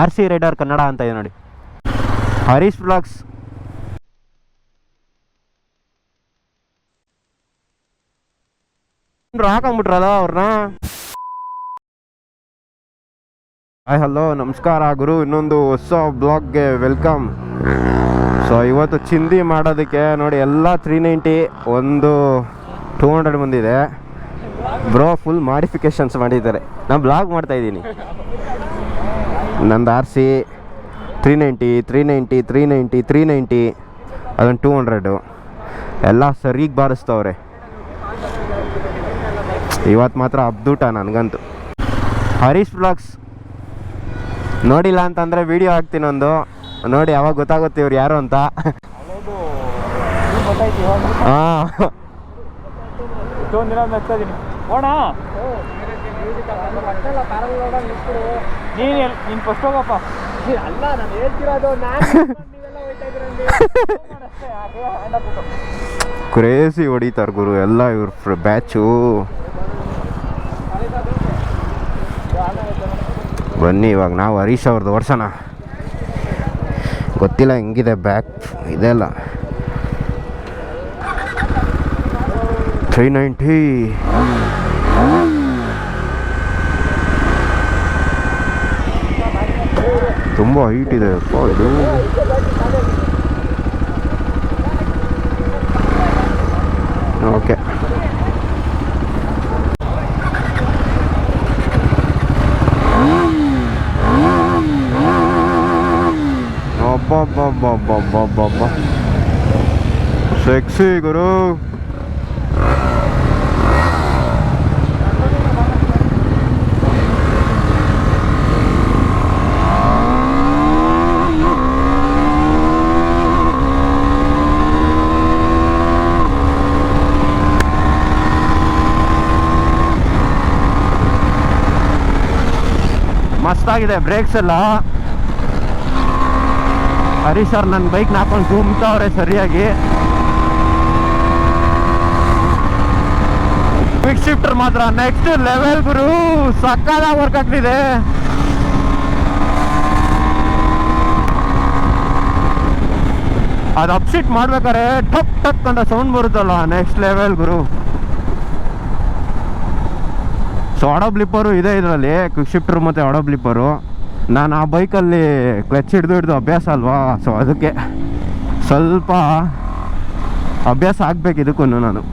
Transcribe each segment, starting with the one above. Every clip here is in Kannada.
RC ರೈಡರ್ ಕನ್ನಡ ಅಂತ ಇದೆ ನೋಡಿ. ಹರೀಶ್ ವ್ಲಾಗ್ಸ್. ಹಾಕೊಂಡ್ಬಿಟ್ರಲ್ಲ ಅವ್ರನ್ನ. ಹಾಯ್ ಹಲೋ ನಮಸ್ಕಾರ ಗುರು, ಇನ್ನೊಂದು ಹೊಸ ಬ್ಲಾಗ್ಗೆ ವೆಲ್ಕಮ್. ಸೊ ಇವತ್ತು ಚಿಂದಿ ಮಾಡೋದಕ್ಕೆ ನೋಡಿ ಎಲ್ಲ 390 ಒಂದು 200 ಬಂದಿದೆ ಬ್ರೋ. ಫುಲ್ ಮಾಡಿಫಿಕೇಶನ್ಸ್ ಮಾಡಿದ್ದಾರೆ. ನಾನು ಬ್ಲಾಗ್ ಮಾಡ್ತಾಯಿದ್ದೀನಿ. ನಂದು RC 390 ಅದೊಂದು 200 ಎಲ್ಲ ಸರಿಗೆ ಬಾರಿಸ್ತವ್ರೆ. ಇವತ್ತು ಮಾತ್ರ ಅಬ್ದೂಟ ನನಗಂತೂ. ಹರೀಶ್ ವ್ಲಾಗ್ಸ್ ನೋಡಿಲ್ಲ ಅಂತಂದರೆ ವೀಡಿಯೋ ಹಾಕ್ತೀನಿ ಒಂದು, ನೋಡಿ ಯಾವಾಗ ಗೊತ್ತಾಗುತ್ತೆ ಇವ್ರು ಯಾರು ಅಂತ. ಹಾಂ ನೀನು ಫಸ್ಟ್ ಹೋಗಪ್ಪ. ಅಲ್ಲ ನಾನು ಹೇಳ್ತಿರೋದು ಕ್ರೇಜಿ ಹೊಡಿತಾರೆ ಗುರು ಎಲ್ಲ ಇವ್ರ ಬ್ಯಾಚು. ಬನ್ನಿ ಇವಾಗ ನಾವು ಹರೀಶ್ ಅವ್ರದ್ದು ವರ್ಷನ ಗೊತ್ತಿಲ್ಲ ಹೆಂಗಿದೆ ಬ್ಯಾಕ್ ಇದೆಲ್ಲ. 390 ತುಂಬ ಹೈಟ್ ಇದೆ ಇದು. ಓಕೆ ಅಬ್ಬಬ್ಬಬ್ಬಬ್ಬಬ್ಬಬ್ಬ ಸೆಕ್ಸಿ ಗುರು. ಮಸ್ತಾಗಿದೆ ಬ್ರೇಕ್ಸ್ ಎಲ್ಲ. ಹರೀಶ್ ಸರ್ ನನ್ನ ಬೈಕ್ನ ಹಾಕೊಂಡು ಧೂಮ್ತಾವ್ರೆ ಸರಿಯಾಗಿ. ಕ್ವಿಕ್ ಶಿಫ್ಟರ್ ಮಾತ್ರ ನೆಕ್ಸ್ಟ್ ಲೆವೆಲ್ ಗುರು, ಸಕ್ಕತ್ತಾಗಿ ವರ್ಕ್ ಆಗ್ತಿದೆ. ಅದು ಅಪ್ಶಿಟ್ ಮಾಡ್ಬೇಕಾರೆ ಟಪ್ ಟಪ್ ಅಂತ ಸೌಂಡ್ ಬರುತ್ತಲ್ಲ, ನೆಕ್ಸ್ಟ್ ಲೆವೆಲ್ ಗುರು. ಸೊ ಆಡೋ ಬ್ಲಿಪ್ಪರು ಇದೆ ಇದರಲ್ಲಿ, ಕ್ವಿಕ್ ಶಿಫ್ಟರ್ ಮತ್ತು ಆಡೋ ಬ್ಲಿಪ್ಪರು. ನಾನು ಆ ಬೈಕಲ್ಲಿ ಕ್ಲಚ್ ಹಿಡಿದು ಅಭ್ಯಾಸ ಅಲ್ವಾ, ಸೊ ಅದಕ್ಕೆ ಸ್ವಲ್ಪ ಅಭ್ಯಾಸ ಆಗಬೇಕು ಇದಕ್ಕೂ ನಾನು.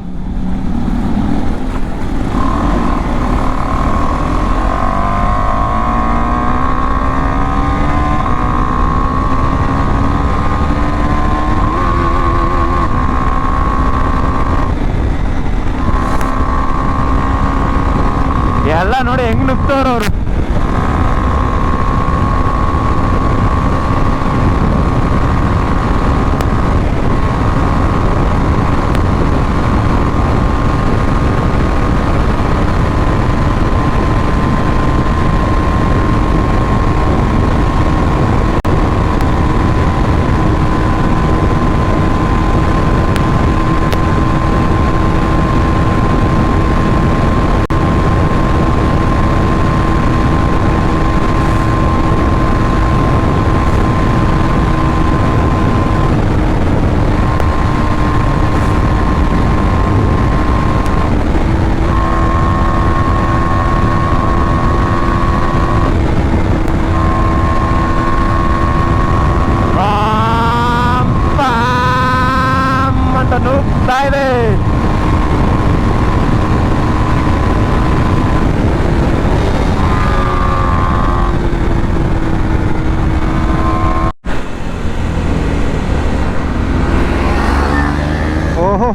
ಎಲ್ಲ ನೋಡಿ ಹೆಂಗ್ ನುಗ್ತವ್ರವ್ರು. ನುಗ್ತಾ ಇದೆ. ಓಹೋ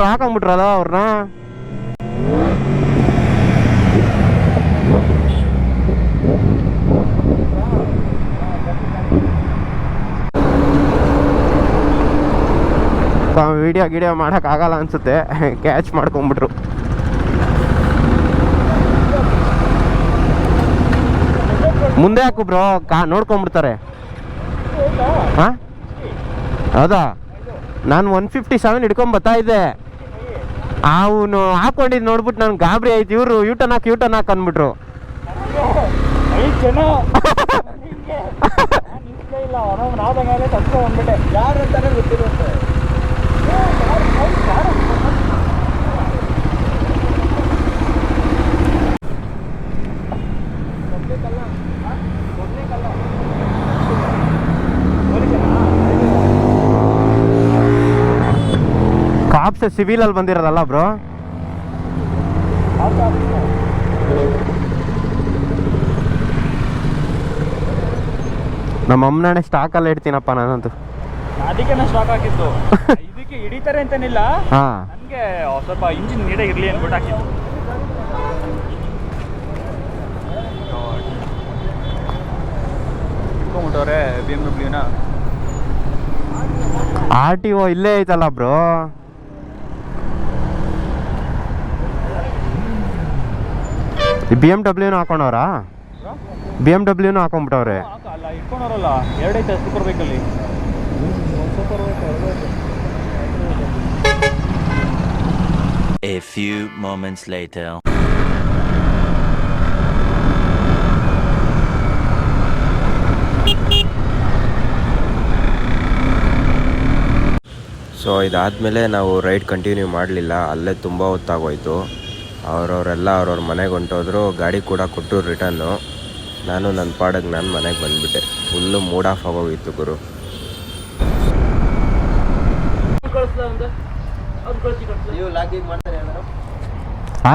ಹಾಕೊಂಬಿಟ್ರಲ್ಲ ಅವ್ರನ್ನ. ವಿಡಿಯೋ ಮಾಡೋಕ್ಕಾಗಲ್ಲ ಅನ್ಸುತ್ತೆ, ಕ್ಯಾಚ್ ಮಾಡ್ಕೊಂಬಿಟ್ರು. ಮುಂದೆ ಹಾಕು ಬ್ರೋ, ನೋಡ್ಕೊಂಬಿಡ್ತಾರೆ. ಹಾಂ ಹೌದಾ, ನಾನು 157 ಹಿಡ್ಕೊಂಡ್ ಬರ್ತಾ ಇದ್ದೆ, ಅವನು ಹಾಕೊಂಡಿದ್ದು ನೋಡ್ಬಿಟ್ಟು ನನ್ಗೆ ಗಾಬರಿ ಆಯ್ತು. ಇವರು ಯೂಟರ್ನ್ ಹಾಕ್ ಅಂದ್ಬಿಟ್ರು. ಕಾಪ್ಸ್ ಸಿವಿಲ್ ಅಲ್ಲಿ ಬಂದಿರೋದಲ್ಲ ಬ್ರೋ. ನಮ್ಮ ಅಮ್ಮನಾಣೆ ಸ್ಟಾಕ್ ಅಲ್ಲ ಇಡ್ತೀನಪ್ಪ ನಾನಂತೂ. ಅದಕ್ಕೆ ಸ್ಟಾಕ್ ಹಾಕಿತ್ತು. ಇದಕ್ಕೆ ಹಿಡಿತಾರೆ ಅಂತನಿಲ್ಲ, ನನಗೆ ಸ್ವಲ್ಪ ಇಂಜಿನ್ ನೀಡೇ ಇರಲಿ ಅಂದ್ಬಿಟ್ಟು ಹಾಕಿತ್ತು. ಇಟ್ಕೊಂಡ್ಬಿಟ್ಟವ್ರೆ BMW ನ. RTO ಇಲ್ಲೇ ಐತಲ್ಲ ಬ್ರೋ. BMW ಹಾಕೊಂಡವ್ರಾ? BMW ಹಾಕೊಂಡ್ಬಿಟ್ಟವ್ರೆ. ಅಲ್ಲ ಇಟ್ಕೊಂಡವ್ರಲ್ಲ, ಎರಡೈತೆ ಸೂಪರ್ ಬೈಕಲ್ಲಿ. A few moments later. So ಇದಾದಮೇಲೆ ನಾವು ರೈಡ್ ಕಂಟಿನ್ಯೂ ಮಾಡಲಿಲ್ಲ, ಅಲ್ಲೇ ತುಂಬ ಹೊತ್ತಾಗೋಯ್ತು. ಅವರವರೆಲ್ಲ ಅವ್ರವ್ರ ಮನೆಗೆ ಹೊಂಟೋದ್ರು. ಗಾಡಿ ಕೂಡ ಕೊಟ್ಟರು ರಿಟರ್ನು. ನಾನು ನನ್ನ ಪಾಡಿಗೆ ನಾನು ಮನೆಗೆ ಬಂದುಬಿಟ್ಟೆ. ಫುಲ್ಲು ಮೂಡ್ ಆಫ್ ಆಗೋಗಿತ್ತು ಗುರು.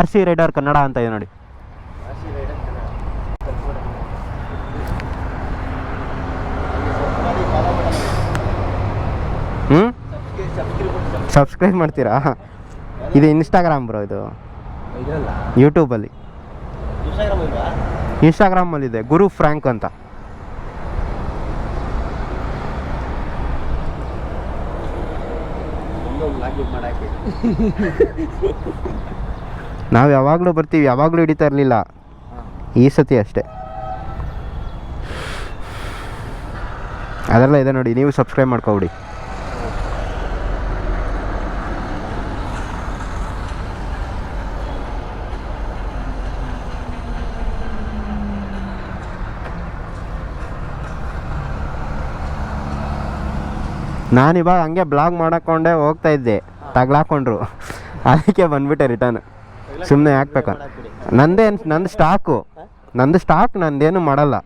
RC ರೈಡರ್ ಕನ್ನಡ ಅಂತ ಇದೆ ನೋಡಿ. ಸಬ್ಸ್ಕ್ರೈಬ್ ಮಾಡ್ತೀರಾ? ಇದು ಇನ್ಸ್ಟಾಗ್ರಾಮ್ ಬ್ರೋ, ಇದು ಯೂಟ್ಯೂಬಲ್ಲಿ. ಇನ್ಸ್ಟಾಗ್ರಾಮಲ್ಲಿದೆ, ಗುರು ಫ್ರ್ಯಾಂಕ್ ಅಂತ. ನಾವು ಯಾವಾಗಲೂ ಬರ್ತೀವಿ, ಯಾವಾಗಲೂ ಹಿಡಿತಾ ಇರಲಿಲ್ಲ, ಈ ಸತಿ ಅಷ್ಟೇ. ಅದೆಲ್ಲ ಇದೆ ನೋಡಿ, ನೀವು ಸಬ್ಸ್ಕ್ರೈಬ್ ಮಾಡ್ಕೊಬಿಡಿ. ನಾನಿವಾಗ ಹಂಗೆ ಬ್ಲಾಗ್ ಮಾಡಕೊಂಡೆ ಹೋಗ್ತಾ ಇದ್ದೆ, ತಗ್ಲಾಕೊಂಡ್ರು, ಅದಕ್ಕೆ ಬಂದ್ಬಿಟ್ಟೆ ರಿಟರ್ನ್. ಸುಮ್ಮನೆ ಹಾಕ್ಬೇಕು. ನಂದು ಸ್ಟಾಕ್, ನಂದೇನು ಮಾಡಲ್ಲ.